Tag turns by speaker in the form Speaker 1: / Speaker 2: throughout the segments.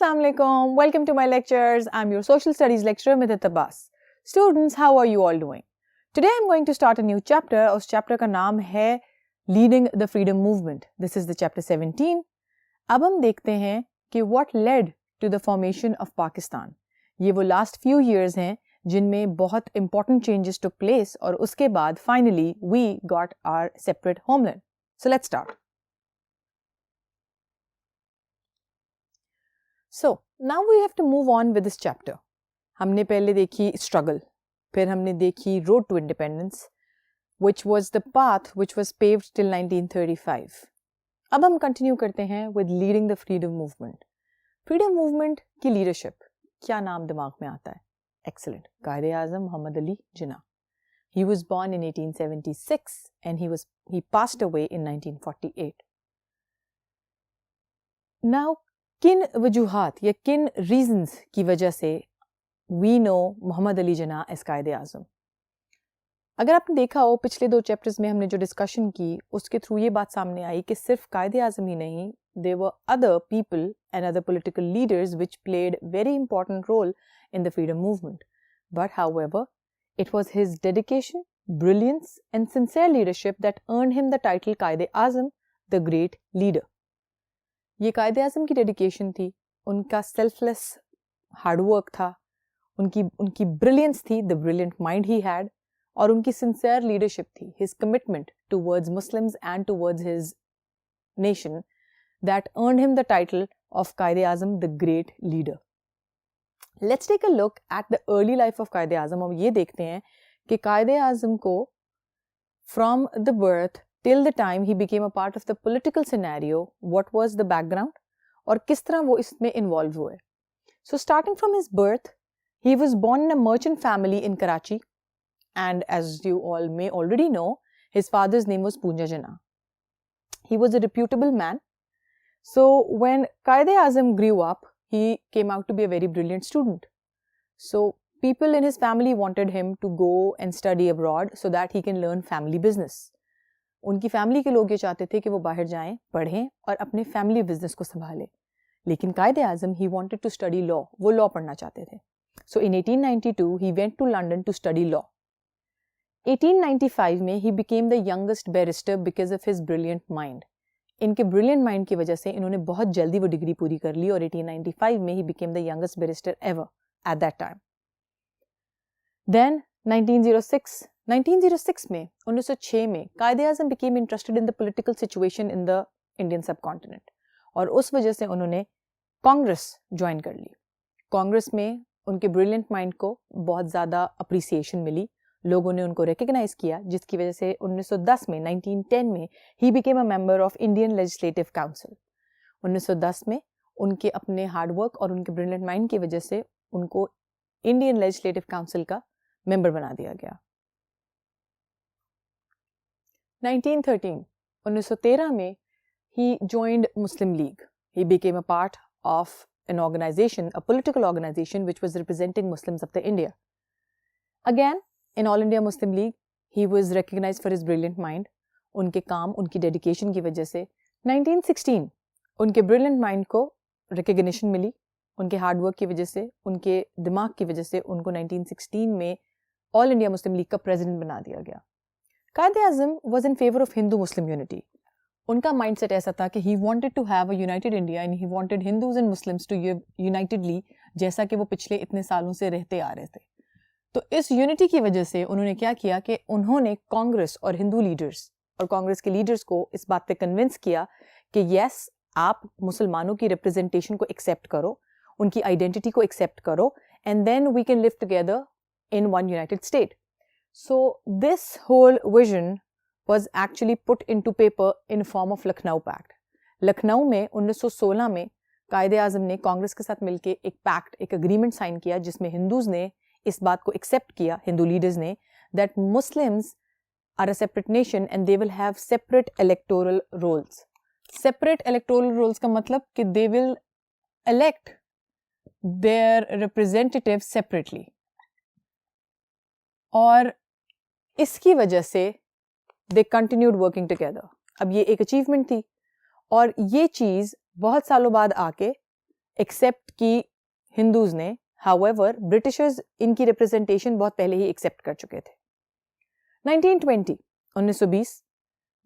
Speaker 1: Assalamu alaikum. Welcome to my lectures. I'm your social studies lecturer Midhat Abbas. Students, how are you all doing? Today I'm going to start a new chapter. उस chapter का नाम है Leading the Freedom Movement. This is the chapter 17. अब हम देखते हैं कि what led to the formation of Pakistan. ये वो last few years हैं जिनमें बहुत important changes took place और उसके बाद finally we got our separate homeland. So let's start. So now we have to move on with this chapter. हमने पहले देखी struggle, फिर हमने देखी road to independence, which was the path which was paved till 1935. अब हम continue करते हैं with leading the freedom movement. Freedom movement की leadership, क्या नाम दिमाग में आता है? Excellent. Quaid-e-Azam Muhammad Ali Jinnah. He was born in 1876 and he passed away in 1948. Now, किन वजूहात या किन रीजंस की वजह से we know Mohammad Ali Jinnah as Quaid e Azam? अगर आपने देखा हो पिछले 2 चैप्टर्स में हमने जो डिस्कशन की उसके थ्रू ये बात सामने आई कि सिर्फ कायद-ए-आज़म ही नहीं, there were other people and other political leaders which played very important role in the freedom movement. But however it was his dedication, brilliance and sincere leadership that earned him the title Quaid e Azam, the great leader. ये कायद-ए-आज़म की dedication थी, उनका selfless hard work था, उनकी brilliance थी, the brilliant mind he had, और उनकी sincere leadership थी, his commitment towards Muslims and towards his nation that earned him the title of Quaid e Azam, the great leader. Let's take a look at the early life of Quaid e Azam. और ये देखते हैं कि कायद-ए-आज़म को from the birth till the time he became a part of the political scenario, what was the background और किस तरह वो इसमें involve हुए. So starting from his birth, he was born in a merchant family in Karachi, and as you all may already know, his father's name was Punja Jinnah. He was a reputable man. So when Quaid-e-Azam grew up, he came out to be a very brilliant student. So people in his family wanted him to go and study abroad so that he can learn family business. उनकी family के लोग ये चाहते थे कि वो बाहर जाएं, पढ़ें और अपने फैमिली बिजनेस को संभालें. लेकिन Quaid e Azam he wanted to study law, वो लॉ पढ़ना चाहते थे. So in 1892 he went to London to study law. 1895 में he became the youngest barrister because of his brilliant mind. इनके ब्रिलियंट माइंड की वजह से इन्होंने बहुत जल्दी वो डिग्री पूरी कर ली और 1895 में he became the youngest barrister ever at that time. Then 1906 में 1906 में Quaid-e-Azam became interested in the political situation in the Indian subcontinent और उस वजह से उन्होंने कांग्रेस ज्वाइन कर ली. कांग्रेस में उनके ब्रिलियंट माइंड को बहुत ज़्यादा अप्रिसिएशन मिली, लोगों ने उनको रिकग्नाइज किया, जिसकी वजह से 1910 में 1910 में ही became a member of Indian Legislative Council. 1910 में उनके अपने हार्डवर्क और उनके ब्रिलियंट माइंड की वजह से उनको इंडियन लेजिस्लेटिव काउंसिल का मेंबर बना दिया गया. 1913 में he joined Muslim League. He became a part of an organization, a political organization which was representing Muslims of the India. Again, in All India Muslim League, he was recognized for his brilliant mind. उनके काम, उनकी dedication की वजह से 1916 उनके brilliant mind को recognition मिली. उनके hard work की वजह से, उनके दिमाग की वजह से उनको 1916 में ऑल इंडिया मुस्लिम लीग का प्रेसिडेंट बना दिया गया. Quaid-e-Azam was in favor of Hindu-Muslim unity. उनका माइंडसेट ऐसा था कि he wanted to have a united India and he wanted Hindus and Muslims to live unitedly, जैसा कि वो पिछले इतने सालों से रहते आ रहे थे. तो इस यूनिटी की वजह से उन्होंने क्या किया कि उन्होंने कांग्रेस और हिंदू लीडर्स और कांग्रेस के लीडर्स को इस बात पे कन्विंस किया कि यस, आप मुसलमानों की रिप्रेजेंटेशन को एक्सेप्ट करो, उनकी आइडेंटिटी को एक्सेप्ट करो, and then we can live together in one united state. So this whole vision was actually put into paper in form of Lucknow Pact. Lucknow में 1916 में कायद-ए-आज़म ने कांग्रेस के साथ मिलकर एक पैक्ट, एक अग्रीमेंट साइन किया जिसमें हिंदूज ने इस बात को एक्सेप्ट किया, हिंदू लीडर्स ने, that Muslims are a separate nation and they will have separate electoral rolls. Separate electoral rolls का मतलब कि they will elect their representatives separately. और इसकी वजह से दे कंटिन्यूड वर्किंग टुगेदर. अब ये एक अचीवमेंट थी और ये चीज़ बहुत सालों बाद आके एक्सेप्ट की हिंदूज ने, हाउएवर ब्रिटिशर्स इनकी रिप्रेजेंटेशन बहुत पहले ही एक्सेप्ट कर चुके थे. 1920 1920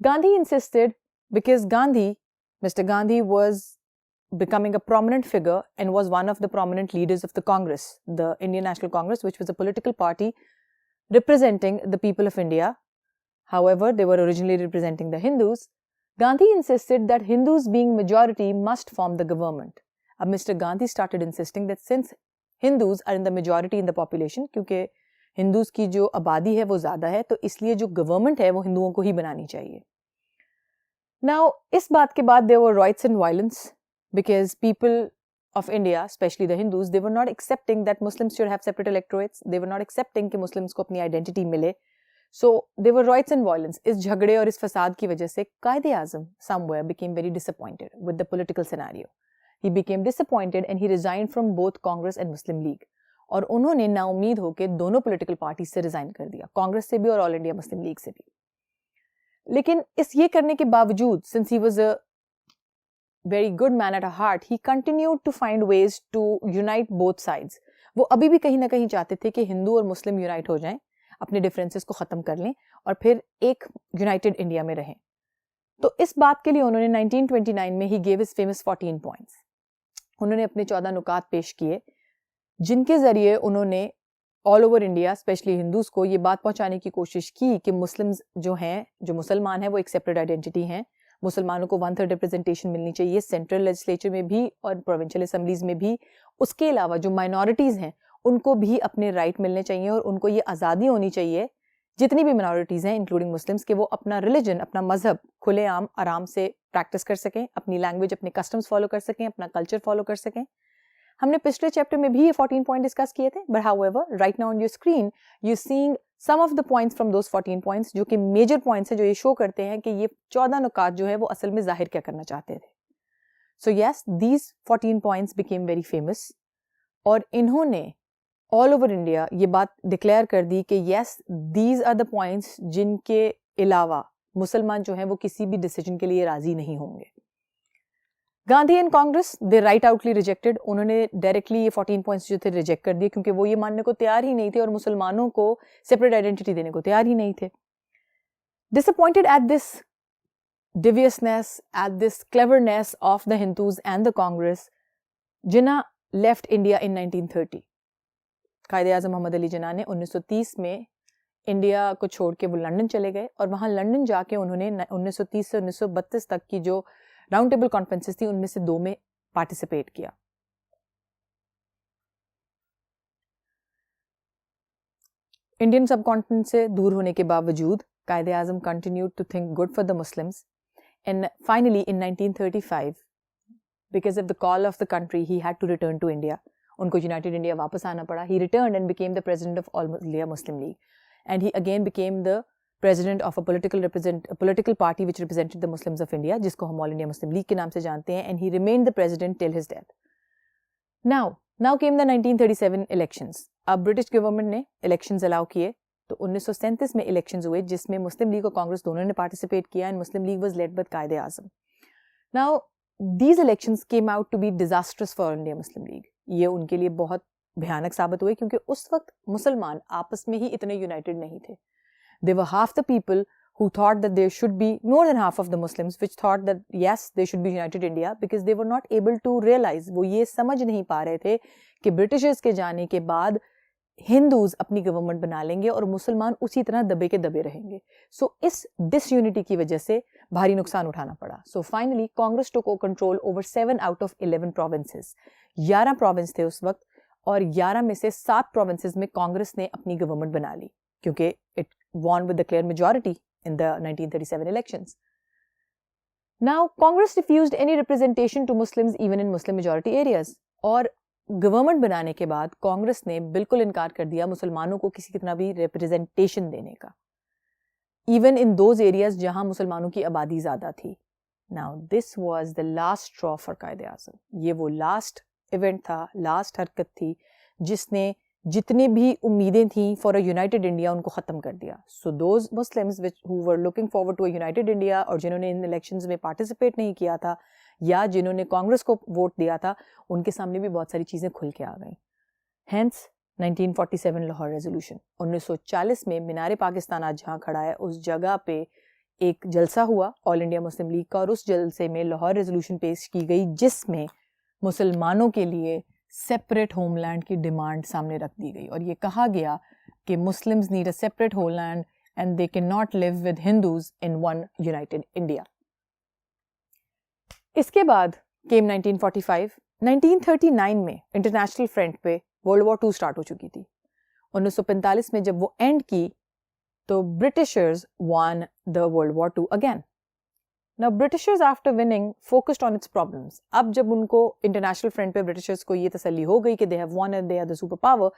Speaker 1: Gandhi insisted, because Mr. Gandhi was becoming a prominent figure and was one of the prominent leaders of the Congress, the Indian National Congress, which was a political party representing the people of India. However, they were originally representing the Hindus. Gandhi insisted that Hindus, being majority, must form the government. Mr. Gandhi started insisting that since Hindus are in the majority in the population, क्योंकि Hindus की जो आबादी है वो ज़्यादा है, तो इसलिए जो government है वो हिंदुओं को ही बनानी चाहिए. Now, इस बात के बाद there were riots and violence because people of India, especially the Hindus, they were not accepting that Muslims should have separate electorates. They were not accepting कि Muslims को अपनी identity मिले. So, there were riots and violence. इस झगड़े और इस फसाद की वजह से Quaid-e-Azam somewhere became very disappointed with the political scenario. He became disappointed and he resigned from both Congress and Muslim League. और उन्होंने नाउमीद होकर दोनों political parties से resign कर दिया, कांग्रेस से भी और ऑल इंडिया मुस्लिम लीग से भी. लेकिन इस ये करने के बावजूद, since he was a very good man at heart, he continued to find ways to unite both sides. वो अभी भी कहीं ना कहीं चाहते थे कि हिंदू और मुस्लिम यूनाइट हो जाएं, अपने डिफरेंसेस को ख़त्म कर लें और फिर एक यूनाइटेड इंडिया में रहें. तो इस बात के लिए उन्होंने 1929 में ही gave his famous 14 points. उन्होंने अपने 14 नुकात पेश किए, जिनके ज़रिए उन्होंने all over India, specially Hindus को ये बात पहुंचाने की कोशिश की कि मुस्लिम्स जो हैं, जो मुसलमान हैं, वो एक सेपरेट आइडेंटिटी हैं. मुसलमानों को 1/3 रिप्रेजेंटेशन मिलनी चाहिए सेंट्रल लेजिस्लेचर में भी और प्रोविंशियल असेंबलीज में भी. उसके अलावा जो माइनॉरिटीज़ हैं उनको भी अपने राइट मिलने चाहिए और उनको ये आज़ादी होनी चाहिए, जितनी भी माइनॉरिटीज़ हैं इंक्लूडिंग मुस्लिम्स, के वो अपना रिलीजन, अपना मजहब खुलेआम आराम से प्रैक्टिस कर सकें, अपनी लैंग्वेज, अपने कस्टम्स फॉलो कर सकें, अपना कल्चर फॉलो कर सकें. हमने पिछले चैप्टर में भी ये 14 पॉइंट डिस्कस किए थे, but however right now on your screen you seeing some of the points from those 14 points, जो कि मेजर पॉइंट्स हैं, जो ये शो करते हैं कि ये 14 नुकात जो है वो असल में जाहिर क्या करना चाहते थे. So yes, these 14 points became very famous और इन्होंने ऑल ओवर इंडिया ये बात डिक्लेयर कर दी कि yes, these are the points जिनके अलावा मुसलमान जो हैं वो किसी भी डिसीजन के लिए राजी नहीं होंगे. Gandhi and Congress they right outly rejected. उन्होंने डायरेक्टली ये 14 पॉइंट्स जो थे रिजेक्ट कर दिए, क्योंकि वो ये मानने को तैयार ही नहीं थे और मुसलमानों को सेपरेट आइडेंटिटी देने को तैयार ही नहीं थे. Disappointed at this deviousness, at this cleverness of the Hindus and the Congress, Jinnah left India in 1930. Quaid-e-Azam Mohammad Ali Jinnah ने 1930 में इंडिया को छोड़ के वो लंदन चले गए और वहाँ लंदन जाके उन्होंने 1930 से 1932 तक की जो राउंड टेबल कॉन्फ्रेंसेस थी उनमें से 2 में पार्टिसिपेट किया. इंडियन सबकॉन्टिनेंट से दूर होने के बावजूद Quaid-e-Azam continued to think good for the Muslims, and finally in 1935, because of the call of the country, he had to return to India. उनको यूनाइटेड इंडिया वापस आना पड़ा. He returned and became the president of All India Muslim League, and he again became the president of a political party which represented the Muslims of India, जिसको हम All India Muslim League के नाम से जानते हैं, and he remained the president till his death. Now came the 1937 elections. अब British government ने elections allow किए, तो 1937 में इलेक्शंस हुए जिसमें मुस्लिम लीग और कांग्रेस दोनों ने पार्टिसिपेट किया, and Muslim League was led by Quaid e Azam. Now these elections came out to be disastrous for India Muslim League. ये उनके लिए बहुत भयानक साबित हुए, क्योंकि उस वक्त मुसलमान आपस में ही इतने यूनाइटेड नहीं थे. They were half the people who thought that there should be more than half of the Muslims which thought that yes, they should be united India, because they were not able to realize, वो ये समझ नहीं पा रहे थे कि Britishers के जाने के बाद हिंदूज अपनी गवर्नमेंट बना लेंगे और मुसलमान उसी तरह दबे के दबे रहेंगे. सो इस डिसयूनिटी की वजह से भारी नुकसान उठाना पड़ा. So finally Congress took control over 7 out of 11 provinces. 11 province थे उस वक्त, और 11 में से 7 प्रोविंसेस में कांग्रेस ने अपनी गवर्नमेंट बना ली, क्योंकि it won with the clear majority in the 1937 elections. Now, Congress refused any representation to Muslims even in Muslim majority areas. और गवर्नमेंट बनाने के बाद कांग्रेस ने बिल्कुल इनकार कर दिया मुसलमानों को किसी कितना भी रिप्रेजेंटेशन देने का, इवन इन दोज एरियाज जहां मुसलमानों की आबादी ज्यादा थी. Now this was the last straw for Quaid-e-Azam. ये वो लास्ट इवेंट था, लास्ट हरकत थी जिसने जितने भी उम्मीदें थी फॉर अ यूनाइटेड इंडिया उनको ख़त्म कर दिया. So those Muslims who were looking forward to a united India और जिन्होंने इन इलेक्शंस में पार्टिसिपेट नहीं किया था, या जिन्होंने कांग्रेस को वोट दिया था उनके सामने भी बहुत सारी चीज़ें खुल के आ गई। Hence 1947 Lahore resolution. 1940 में मीनार पाकिस्तान आज जहाँ खड़ा है उस जगह पे एक जलसा हुआ ऑल इंडिया मुस्लिम लीग का, और उस जलसे में लाहौर रेजोल्यूशन पेश की गई जिसमें मुसलमानों के लिए सेपरेट होमलैंड की डिमांड सामने रख दी गई और ये कहा गया कि Muslims need a separate homeland and they can not live with Hindus in one United India. इसके बाद केम 1945। 1939 में इंटरनेशनल फ्रंट पे वर्ल्ड वॉर 2 स्टार्ट हो चुकी थी। 1945 में जब वो एंड की तो Britishers won the World War II again. Now Britishers after winning focused on its problems. अब जब उनको इंटरनेशनल फ्रंट पे ब्रिटिशर्स को ये तसल्ली हो गई कि they have won and they are the super power,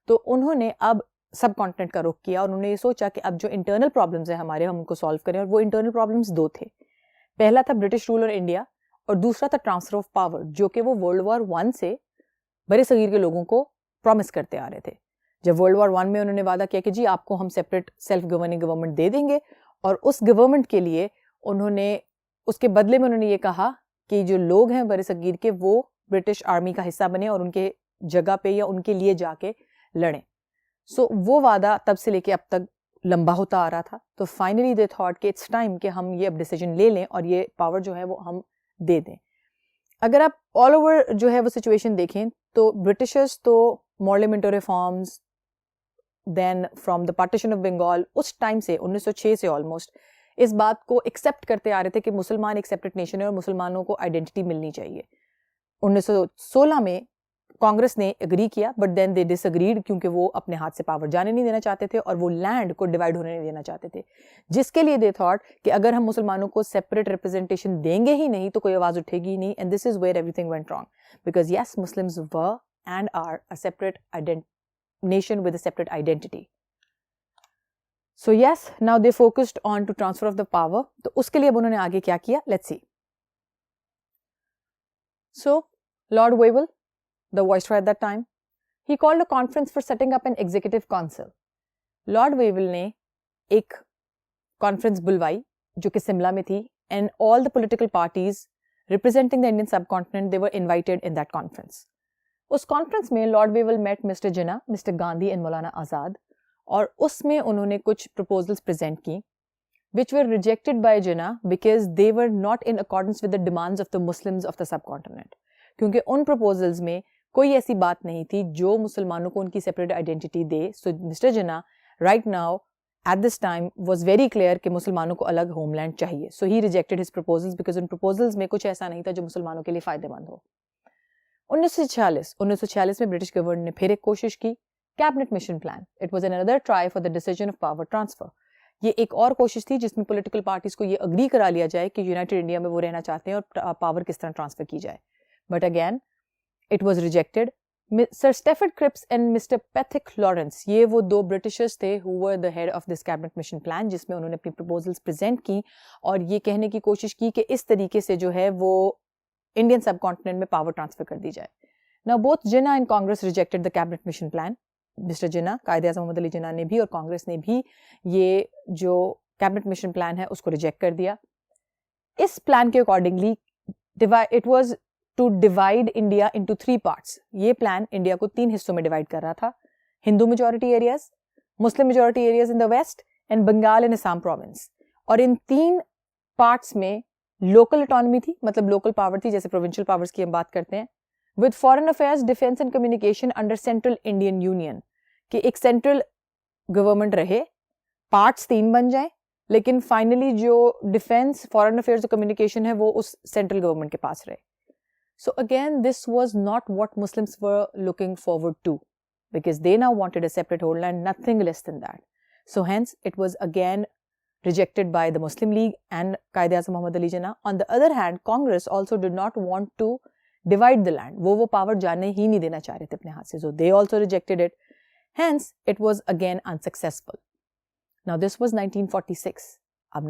Speaker 1: तो उन्होंने अब सब कॉन्टिनेंट का रुख किया और उन्होंने ये सोचा कि अब जो इंटरनल प्रॉब्लम्स है हमारे हम उनको सॉल्व करें। और वो इंटरनल प्रॉब्लम्स 2 थे। पहला था ब्रिटिश रूल और इंडिया और दूसरा था ट्रांसफर ऑफ पावर, जो कि वो वर्ल्ड वॉर 1 से बड़े सगीर के लोगों को प्रॉमिस करते आ रहे थे। जब वर्ल्ड वॉर 1 में उन्होंने वादा किया कि जी आपको हम सेपरेट सेल्फ गवर्निंग गवर्नमेंट दे देंगे, और उस गवर्नमेंट के लिए उन्होंने उसके बदले में उन्होंने ये कहा कि जो लोग हैं बड़े सगीर के वो ब्रिटिश आर्मी का हिस्सा बने और उनके जगह पे या उनके लिए जाके लड़ें। सो वो वादा तब से लेके अब तक लंबा होता आ रहा था। तो फाइनली दे थॉट कि इट्स टाइम कि हम ये अब डिसीजन ले लें और ये पावर जो है वो हम दे दें। अगर आप ऑल ओवर जो है वो सिचुएशन देखें तो ब्रिटिशर्स तो Morley Minto reforms, then from the partition of Bengal, उस टाइम से 1906 से ऑलमोस्ट इस बात को एक्सेप्ट करते आ रहे थे कि मुसलमान एक सेपरेट नेशन है और मुसलमानों को आइडेंटिटी मिलनी चाहिए। 1916 में कांग्रेस ने एग्री किया बट देन दे डिसएग्रीड क्योंकि वो अपने हाथ से पावर जाने नहीं देना चाहते थे और वो लैंड को डिवाइड होने नहीं देना चाहते थे, जिसके लिए दे थॉट कि अगर हम मुसलमानों को सेपरेट रिप्रेजेंटेशन देंगे ही नहीं तो कोई आवाज उठेगी ही नहीं। And this is where everything went wrong because yes Muslims were and are a separate nation with a separate identity. So yes, now they focused on to transfer of the power. तो उसके लिए अब उन्होंने आगे क्या किया? Let's see. So Lord Wavell, the viceroy at that time, he called a conference for setting up an executive council. Lord Wavell ने एक conference बुलवाई जो कि शिमला में थी, and all the political parties representing the Indian subcontinent, they were invited in that conference. उस conference में lord Wavell met mister Jinnah, mister Gandhi and Maulana Azad, और उसमें उन्होंने कुछ प्रपोजल्स प्रेजेंट की which were rejected by Jinnah because they were not in accordance with the demands of the Muslims of the subcontinent, क्योंकि उन proposals में कोई ऐसी बात नहीं थी जो मुसलमानों को उनकी separate identity they. So mister Jinnah right now at this time was very clear कि मुसलमानों को अलग होमलैंड चाहिए। सो ही रिजेक्टेड हिज प्रपोजल्स बिकॉज उन प्रपोजल्स में कुछ ऐसा नहीं था जो मुसलमानों के लिए फायदेमंद हो। 1946 में ब्रिटिश गवर्नमेंट ने फिर एक कोशिश की, cabinet mission plan. It was another try for the decision of power transfer. ये एक और कोशिश थी जिसमें पॉलिटिकल पार्टीज को ये अग्री करा लिया जाए कि यूनाइटेड इंडिया में वो रहना चाहते हैं और पावर किस तरह ट्रांसफर की जाए, but again it was rejected. Sir Stafford Cripps and mister Pethick Lawrence, ये वो 2 ब्रिटिशर्स थे who were the head of this cabinet mission plan, जिसमें उन्होंने अपनी प्रपोजल्स प्रेजेंट की और ये कहने की कोशिश की कि इस तरीके से जो है वो इंडियन सब कॉन्टिनेंट में पावर ट्रांसफर कर दी जाए। Now both Jinnah and Congress rejected the cabinet mission plan. Mister Jinnah, Quaid-e-Azam Mohammad Ali Jinnah ने भी और कांग्रेस ने भी ये जो कैबिनेट मिशन प्लान है उसको रिजेक्ट कर दिया। इस प्लान के accordingly it was to divide India into 3 parts. ये प्लान इंडिया को 3 हिस्सों में डिवाइड कर रहा था, Hindu majority areas, Muslim majority areas in the west and Bengal and Assam province. और इन 3 पार्ट्स में लोकल ऑटोनॉमी थी, मतलब लोकल पावर थी, जैसे प्रोविंशियल पावर्स की हम बात करते हैं, with foreign affairs, defence and communication under central Indian union, कि एक सेंट्रल गवर्नमेंट रहे, पार्ट्स 3 बन जाए, लेकिन फाइनली जो डिफेंस, फॉरेन अफेयर्स और कम्युनिकेशन है वो उस सेंट्रल गवर्नमेंट के पास रहे। So again this was not what Muslims were looking forward to, because they now wanted a separate homeland, nothing less than that. So hence it was again rejected by the Muslim League and Quaid-e-Azam Muhammad Ali Jinnah. On the other hand, Congress also did not want to divide the land. वो power जाने ही नहीं देना चाह रहे थे अपने हाथ से. So they also rejected it. Hence it was again unsuccessful. Now this was 1946. अब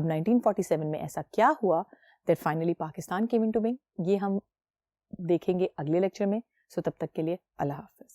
Speaker 1: 1947 में ऐसा क्या हुआ that finally Pakistan came into being? ये हम देखेंगे अगले लेक्चर में. सो तब तक के लिए अल्लाह हाफ़िज़।